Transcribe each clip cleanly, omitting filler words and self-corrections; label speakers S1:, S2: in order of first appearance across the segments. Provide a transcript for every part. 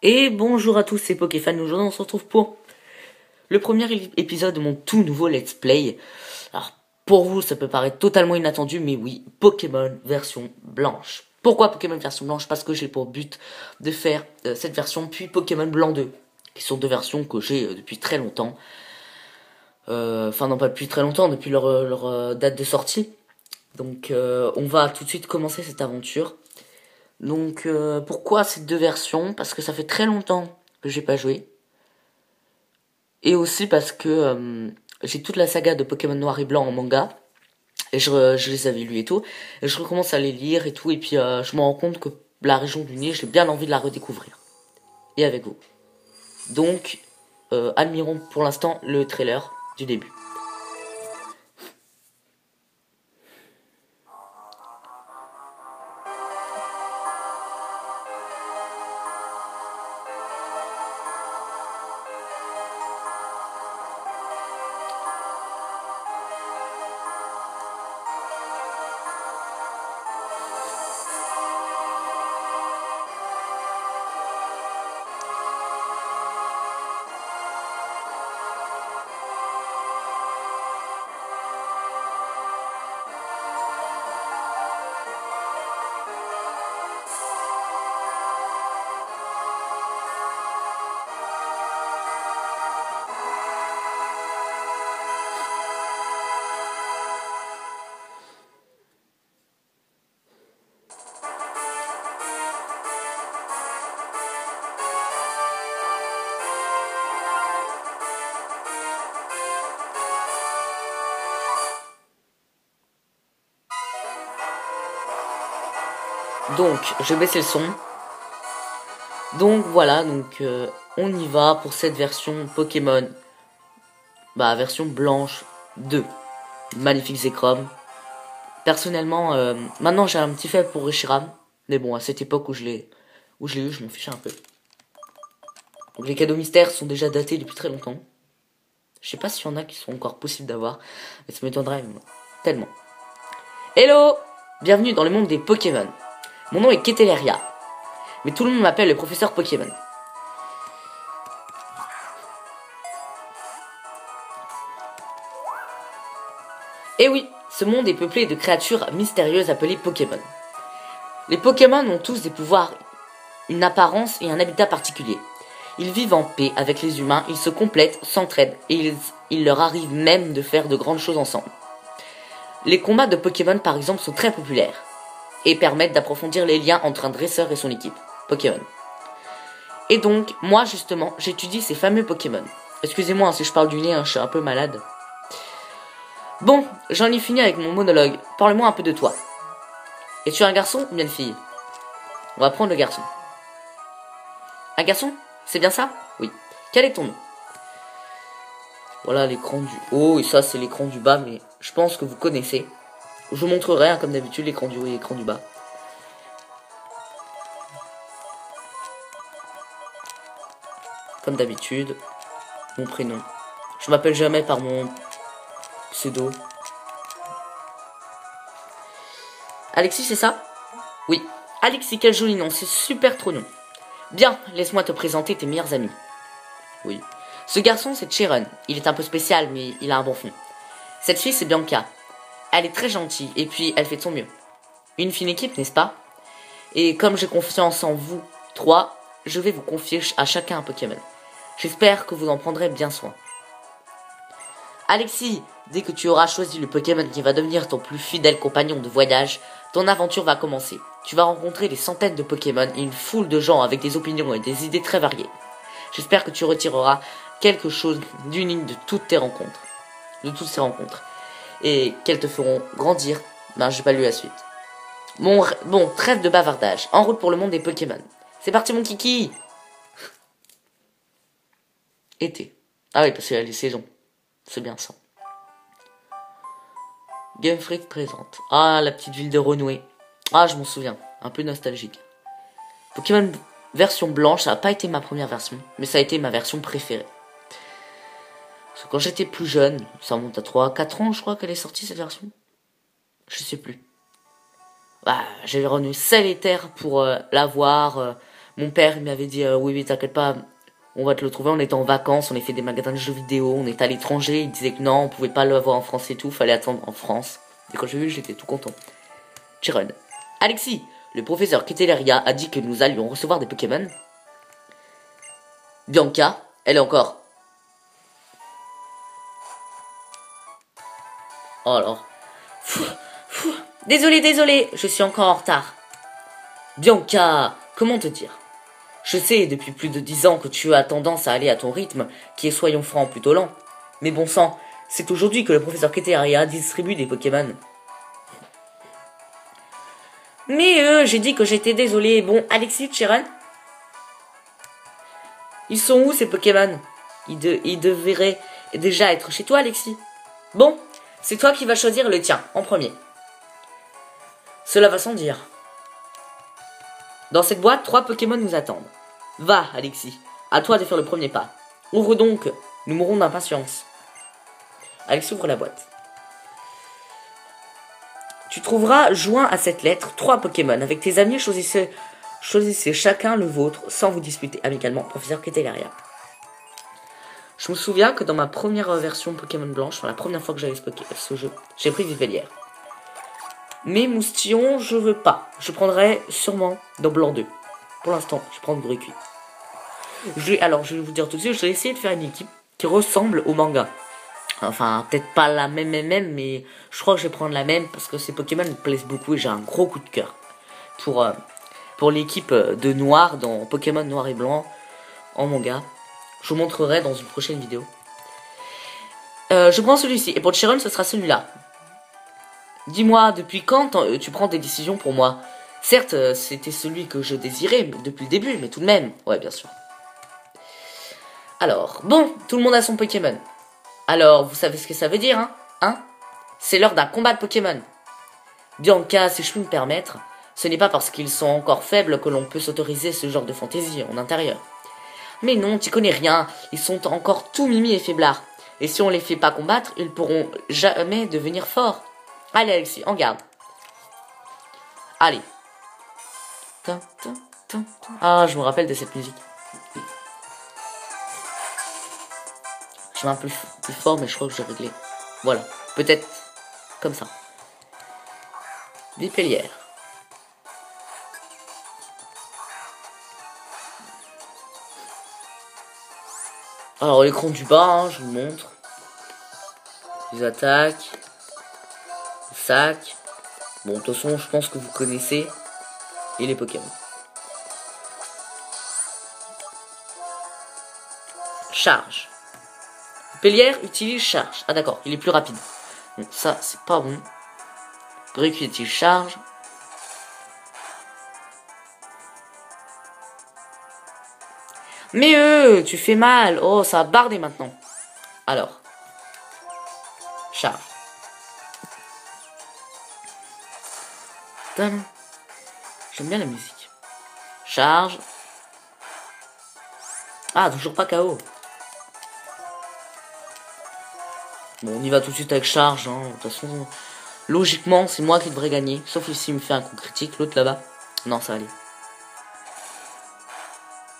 S1: Et bonjour à tous, c'est Pokéfan. Aujourd'hui, on se retrouve pour le premier épisode de mon tout nouveau Let's Play. Alors, pour vous, ça peut paraître totalement inattendu, mais oui, Pokémon version blanche. Pourquoi Pokémon version blanche? Parce que j'ai pour but de faire cette version, puis Pokémon blanc 2, qui sont deux versions que j'ai depuis très longtemps. Enfin, non, pas depuis très longtemps, depuis leur date de sortie. Donc, on va tout de suite commencer cette aventure. Donc pourquoi ces deux versions? Parce que ça fait très longtemps que j'ai pas joué. Et aussi parce que j'ai toute la saga de Pokémon Noir et Blanc en manga. Et je les avais lus et tout. Et je recommence à les lire et tout. Et puis je me rends compte que la région du Nil, j'ai bien envie de la redécouvrir. Et avec vous. Donc admirons pour l'instant le trailer du début. Donc je vais baisser le son. Donc voilà, on y va pour cette version Pokémon. Version blanche 2. Magnifique Zekrom. Personnellement, maintenant j'ai un petit fait pour Reshiram. Mais bon, à cette époque où je l'ai eu, je m'en fichais un peu. Donc les cadeaux mystères sont déjà datés depuis très longtemps. Je sais pas s'il y en a qui sont encore possibles d'avoir. Mais ça m'étonnerait tellement. Hello! Bienvenue dans le monde des Pokémon. Mon nom est Keteleria. Mais tout le monde m'appelle le professeur Pokémon. Et oui, ce monde est peuplé de créatures mystérieuses appelées Pokémon. Les Pokémon ont tous des pouvoirs, une apparence et un habitat particulier. Ils vivent en paix avec les humains, ils se complètent, s'entraident et il leur arrive même de faire de grandes choses ensemble. Les combats de Pokémon par exemple sont très populaires et permettent d'approfondir les liens entre un dresseur et son équipe, Pokémon. Et donc, moi justement, j'étudie ces fameux Pokémon. Excusez-moi si je parle du nez, je suis un peu malade. Bon, j'en ai fini avec mon monologue. Parle-moi un peu de toi. Es-tu un garçon ou bien une fille? On va prendre le garçon. Un garçon? C'est bien ça? Oui. Quel est ton nom? Voilà l'écran du haut et ça c'est l'écran du bas, mais je pense que vous connaissez. Je vous montrerai comme d'habitude l'écran du haut et l'écran du bas. Comme d'habitude, mon prénom. Je m'appelle jamais par mon pseudo. Alexis, c'est ça? Oui. Alexis, quel joli nom, c'est super trop nom. Bien, laisse-moi te présenter tes meilleurs amis. Oui. Ce garçon, c'est Chiron. Il est un peu spécial, mais il a un bon fond. Cette fille, c'est Bianca. Elle est très gentille, et puis elle fait de son mieux. Une fine équipe, n'est-ce pas? Et comme j'ai confiance en vous trois, je vais vous confier à chacun un Pokémon. J'espère que vous en prendrez bien soin. Alexis, dès que tu auras choisi le Pokémon qui va devenir ton plus fidèle compagnon de voyage, ton aventure va commencer. Tu vas rencontrer des centaines de Pokémon et une foule de gens avec des opinions et des idées très variées. J'espère que tu retireras quelque chose d'unique de toutes tes rencontres. De toutes ces rencontres. Et qu'elles te feront grandir. J'ai pas lu la suite. Bon, trêve de bavardage. En route pour le monde des Pokémon. C'est parti mon kiki. Été. Ah oui, parce qu'il y a les saisons. C'est bien ça. Game Freak présente. Ah, la petite ville de Renoué. Ah, je m'en souviens. Un peu nostalgique. Pokémon version blanche, ça n'a pas été ma première version, mais ça a été ma version préférée. Parce que quand j'étais plus jeune, ça remonte à 3-4 ans, je crois qu'elle est sortie cette version. Je sais plus. J'ai renu sel et terre pour l'avoir. Mon père il m'avait dit oui, oui, t'inquiète pas, on va te le trouver. On était en vacances, on a fait des magasins de jeux vidéo, on était à l'étranger. Il disait que non, on pouvait pas l'avoir en France et tout, fallait attendre en France. Et quand j'ai vu, j'étais tout content. Chiron. Alexis, le professeur Keteleria a dit que nous allions recevoir des Pokémon. Bianca, elle est encore. Oh alors. Désolé, je suis encore en retard. Bianca, comment te dire? Je sais depuis plus de 10 ans que tu as tendance à aller à ton rythme, qui est soyons francs plutôt lent. Mais bon sang, c'est aujourd'hui que le professeur Keteleria distribue des Pokémon. Mais j'ai dit que j'étais désolé. Bon, Alexis, Chiron? Ils sont où ces Pokémon? Ils devraient déjà être chez toi, Alexis. Bon, c'est toi qui vas choisir le tien, en premier. Cela va sans dire. Dans cette boîte, 3 Pokémon nous attendent. Va, Alexis, à toi de faire le premier pas. Ouvre donc, nous mourrons d'impatience. Alexis ouvre la boîte. Tu trouveras, joint à cette lettre, 3 Pokémon. Avec tes amis, choisissez chacun le vôtre, sans vous disputer amicalement, professeur Keteleria. Je me souviens que dans ma première version Pokémon Blanche, enfin la première fois que j'avais ce jeu, j'ai pris Vivelière. Mais Moustillon, je veux pas. Je prendrai sûrement dans Blanc 2. Pour l'instant, je prends Brucuit. Alors, je vais vous dire tout de suite, je vais essayer de faire une équipe qui ressemble au manga. Enfin, peut-être pas la même, mais je crois que je vais prendre la même parce que ces Pokémon me plaisent beaucoup et j'ai un gros coup de cœur pour l'équipe de Noir dans Pokémon Noir et Blanc en manga. Je vous montrerai dans une prochaine vidéo. Je prends celui-ci et pour Chiron, ce sera celui-là. Dis-moi, depuis quand tu prends des décisions pour moi? Certes, c'était celui que je désirais depuis le début, mais tout de même. Ouais, bien sûr. Alors, bon, tout le monde a son Pokémon. Alors, vous savez ce que ça veut dire, hein? C'est l'heure d'un combat de Pokémon. Bianca, si je puis me permettre, ce n'est pas parce qu'ils sont encore faibles que l'on peut s'autoriser ce genre de fantaisie en intérieur. Mais non, tu connais rien, ils sont encore tout mimi et faiblards. Et si on les fait pas combattre, ils pourront jamais devenir forts. Allez Alexis, en garde. Allez. Ah, je me rappelle de cette musique. Je mets un peu plus fort, mais je crois que j'ai réglé. Voilà, peut-être comme ça. Vipellière. Alors l'écran du bas, je vous montre. Les attaques. Le sac. Bon, de toute façon, je pense que vous connaissez. Et les Pokémon. Charge. Pellière utilise charge. Ah d'accord, il est plus rapide. Bon, ça, c'est pas bon. Brick utilise charge. Mais tu fais mal. Oh, ça a bardé maintenant. Alors. Charge. J'aime bien la musique. Charge. Ah, toujours pas KO. Bon, on y va tout de suite avec charge. De toute façon, logiquement, c'est moi qui devrais gagner. Sauf ici, il me fait un coup critique. L'autre là-bas. Non, ça allait.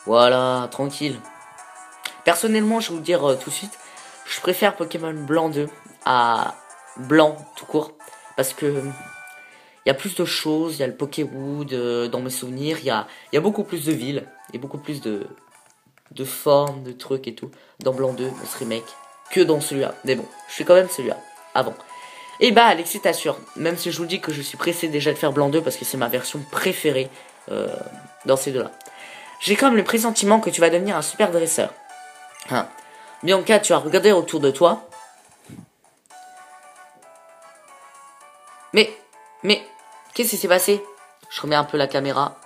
S1: Voilà, tranquille. Personnellement, je vais vous dire tout de suite, je préfère Pokémon Blanc 2 à Blanc tout court. Parce que il y a plus de choses, il y a le Pokéwood dans mes souvenirs, il y a beaucoup plus de villes, et beaucoup plus de formes, de trucs et tout, dans Blanc 2, dans ce remake, que dans celui-là. Mais bon, je fais quand même celui-là, avant. Et bah, Alexis t'assure, même si je vous dis que je suis pressé déjà de faire Blanc 2, parce que c'est ma version préférée dans ces deux-là. J'ai comme le pressentiment que tu vas devenir un super dresseur. Hein. Bianca, tu as regardé autour de toi. Mais, qu'est-ce qui s'est passé? Je remets un peu la caméra.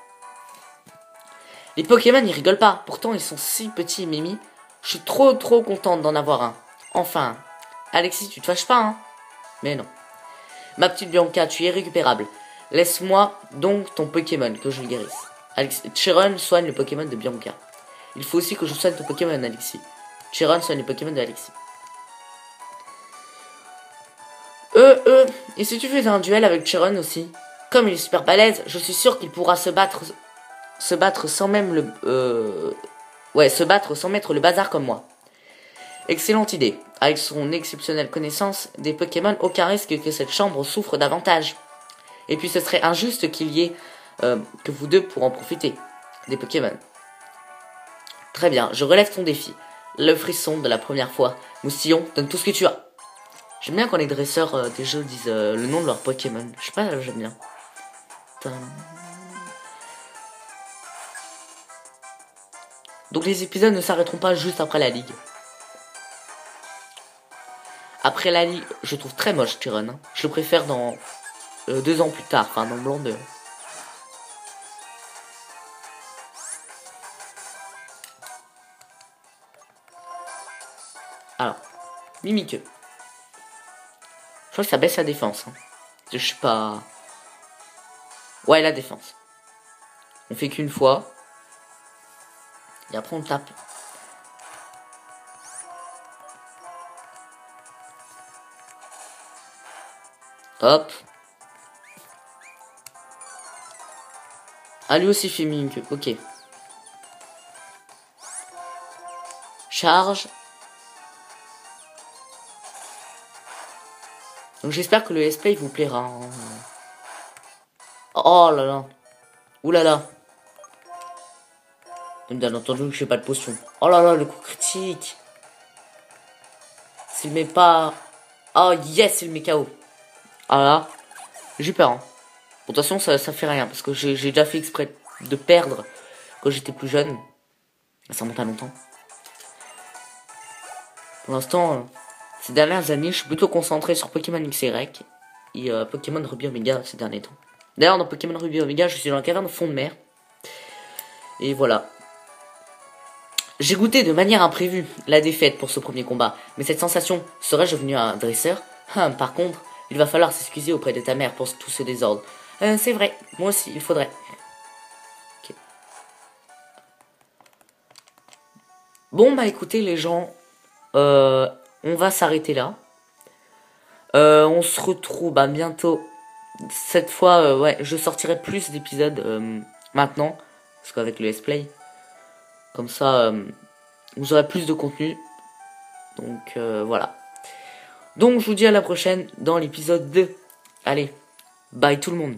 S1: Les Pokémon, ils rigolent pas. Pourtant, ils sont si petits et mimi. Je suis trop contente d'en avoir un. Enfin. Alexis, tu te fâches pas, Mais non. Ma petite Bianca, tu es récupérable. Laisse-moi donc ton Pokémon, que je le guérisse. Chiron soigne le Pokémon de Bianca. Il faut aussi que je soigne ton Pokémon, Alexis. Chiron soigne le Pokémon de Alexis. Et si tu fais un duel avec Chiron aussi? Comme il est super balèze, je suis sûr qu'il pourra se battre se battre sans même se battre sans mettre le bazar comme moi. Excellente idée. Avec son exceptionnelle connaissance des Pokémon, aucun risque que cette chambre souffre davantage. Et puis ce serait injuste qu'il y ait que vous deux pour en profiter. Des Pokémon. Très bien, je relève ton défi. Le frisson de la première fois. Moustillon, donne tout ce que tu as. J'aime bien quand les dresseurs des jeux disent le nom de leur Pokémon. Je sais pas, j'aime bien. Donc les épisodes ne s'arrêteront pas juste après la ligue. Après la ligue, je trouve très moche Tyron. Hein. Je le préfère dans 2 ans plus tard, enfin dans Blanc 2. Alors, Mimikyu. Je crois que ça baisse la défense. Hein. Je sais pas... Ouais, la défense. On fait qu'une fois. Et après on tape. Hop. Ah, lui aussi fait Mimikyu. Ok. Charge. Donc j'espère que le let's play vous plaira. Hein. Oh là là. Ouh là là. Bien entendu que j'ai pas de potion. Oh là là, le coup critique. S'il met pas... Oh yes, il met KO. Ah là, j'ai peur. Hein. Bon, de toute façon, ça fait rien. Parce que j'ai déjà fait exprès de perdre quand j'étais plus jeune. Ça remonte à longtemps. Pour l'instant, ces dernières années, je suis plutôt concentré sur Pokémon XY et Pokémon Ruby Omega ces derniers temps. D'ailleurs, dans Pokémon Ruby Omega, je suis dans la caverne au fond de mer. Et voilà. J'ai goûté de manière imprévue la défaite pour ce premier combat, mais cette sensation, serais-je devenu un dresseur? Par contre, il va falloir s'excuser auprès de ta mère pour tout ce désordre. C'est vrai, moi aussi, il faudrait. Okay. Bon, bah écoutez les gens, on va s'arrêter là. On se retrouve bientôt. Cette fois, ouais, je sortirai plus d'épisodes maintenant, parce qu'avec le let's play, comme ça, vous aurez plus de contenu. Donc voilà. Donc je vous dis à la prochaine dans l'épisode 2. Allez, bye tout le monde.